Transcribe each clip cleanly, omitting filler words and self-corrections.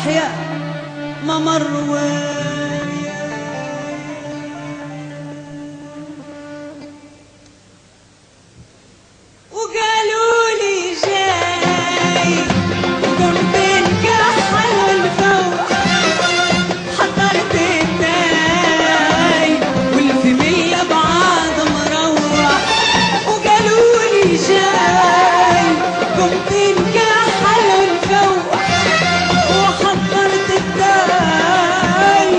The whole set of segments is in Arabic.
يحيى ممر وقالوا لي جاي وقمت نكحل ونفوح حضرت التاي والفمية بعض مروح وقالوا لي جاي قمت نكحل ونفوح وحضرت التاي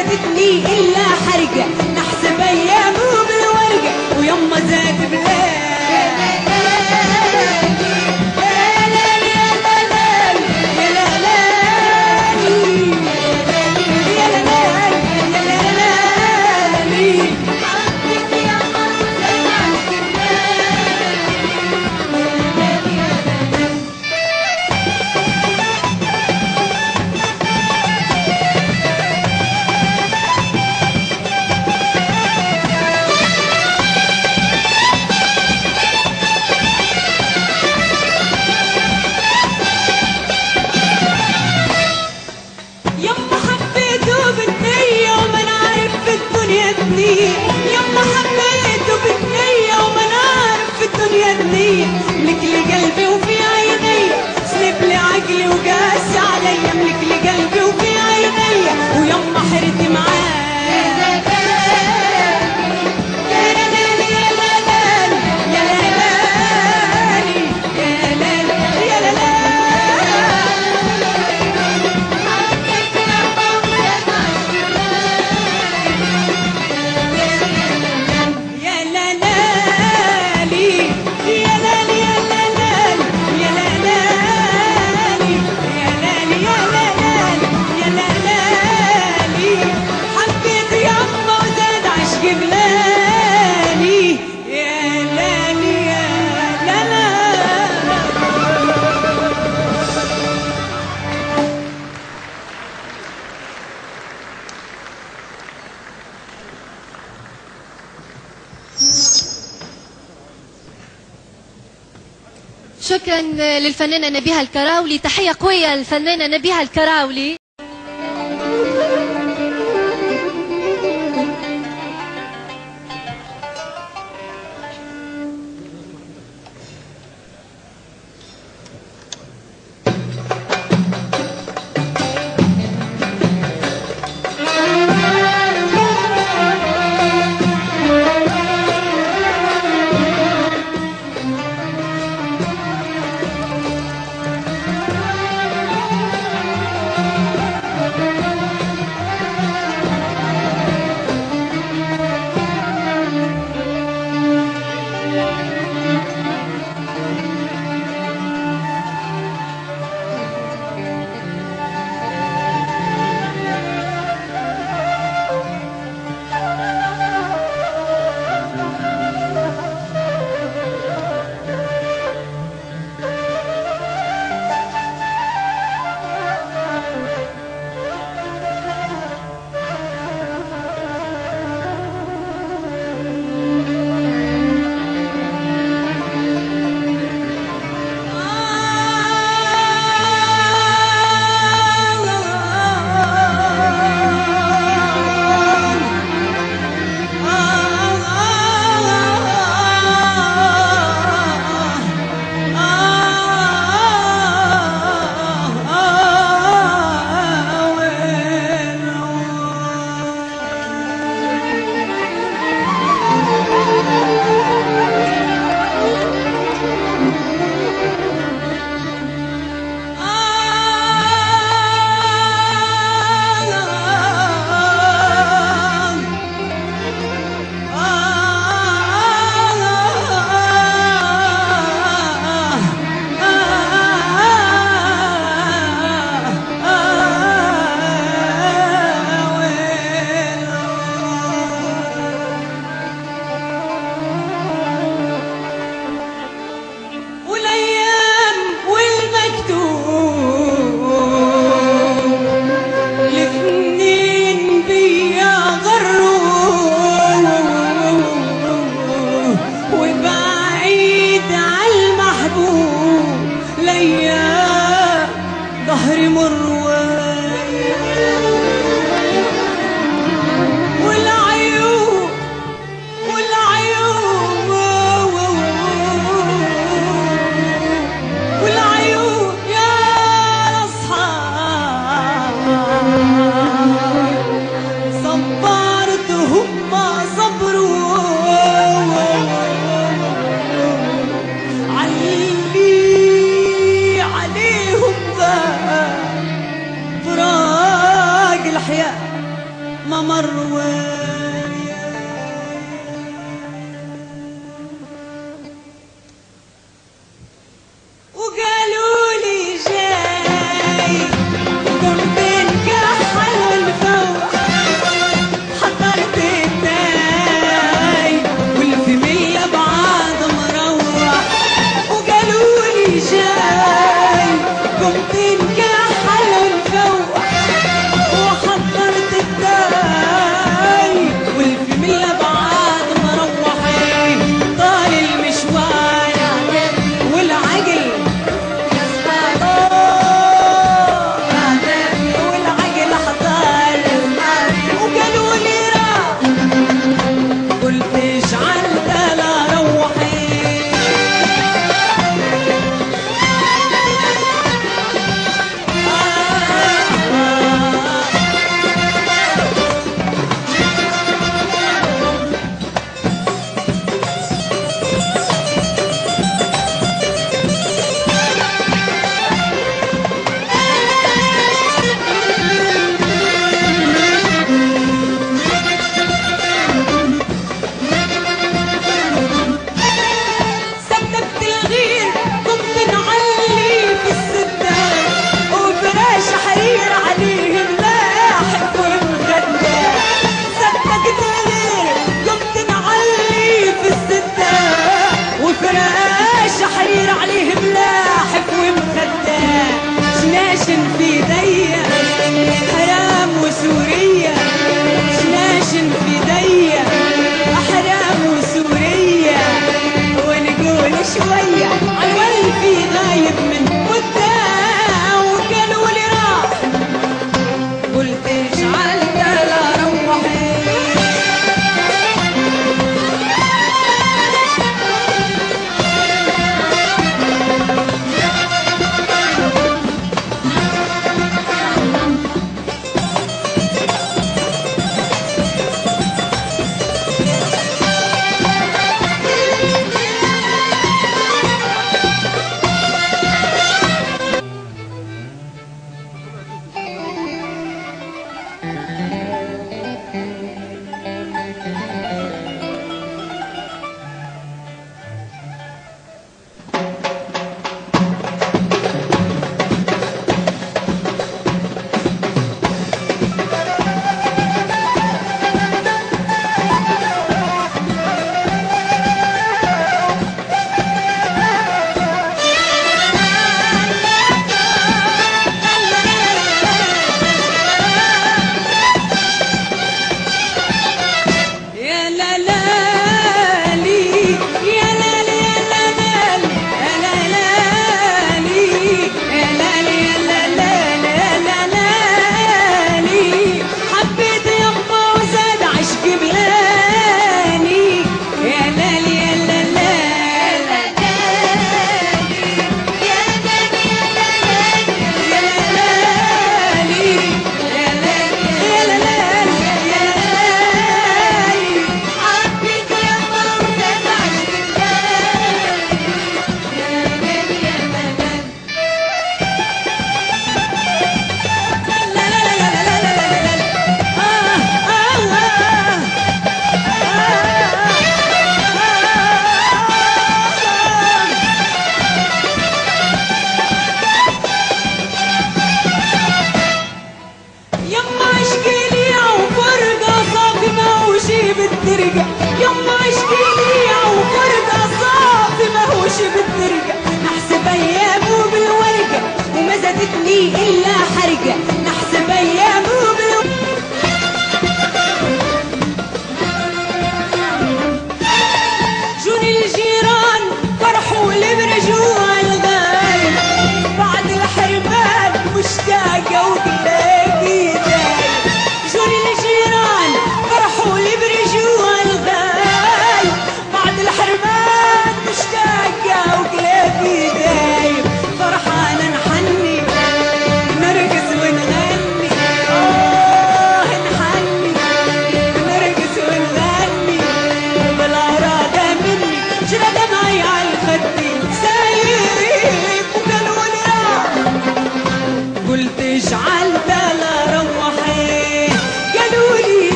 فاتتني إلا حرقة نحسب أيامه بالورقة ويما زاد بلاد يما حبيته بالنية وما نعرف في الدنيا دنية ملك لي قلبي وفي عيني سلب لي عقلي وقاسي عليا ملك لي قلبي وفي عيني ويما حرتي معاه شكرا للفنانة نبيهة الكراولي. تحية قوية للفنانة نبيهة الكراولي. ما مر وقالوا لي جاي وقمت نكحل ونفوح حضرت التاي والفاميليا بعض مروح وقالوا لي جاي قمت نكحل ونفوح وحضرت التاي والفاميليا بعض مروحين طال المشوار والعقل والعقل حضر وقالوا لي راح قلت اجعل لا روحي سبت الغير قمت نعلي في السدة وفراش حرير عليه ملاحق ومخدة سبت الغير قمت نعلي في السدة وفراش حرير عليه ملاحق ومخدة شناشن في ايديا حرام وسورية شناشن في ايديا حرام وسورية ونقول شوية عالولفي غايب من مدة وقالوا لي راح قلت اجعل لا روحي يا لا لا لي يا لا لي يا لا لا لا لي يا لا لي يا لا لا لا لي حبيت يما وزاد عشقي بلاني يا لا لي يا لا لا يا لا لي يا لا لي يا لا لا حبيت يما وزاد عشقي بلاني يا لا يا لا لا لا لا لا لا يما عشقي لي وفرقة صافي ما هوش بالدرجة يما عشقي لي وفرقة صافي ما هوش بالدرجة نحسب ايامه بالورقة وما زادتني الا حرقة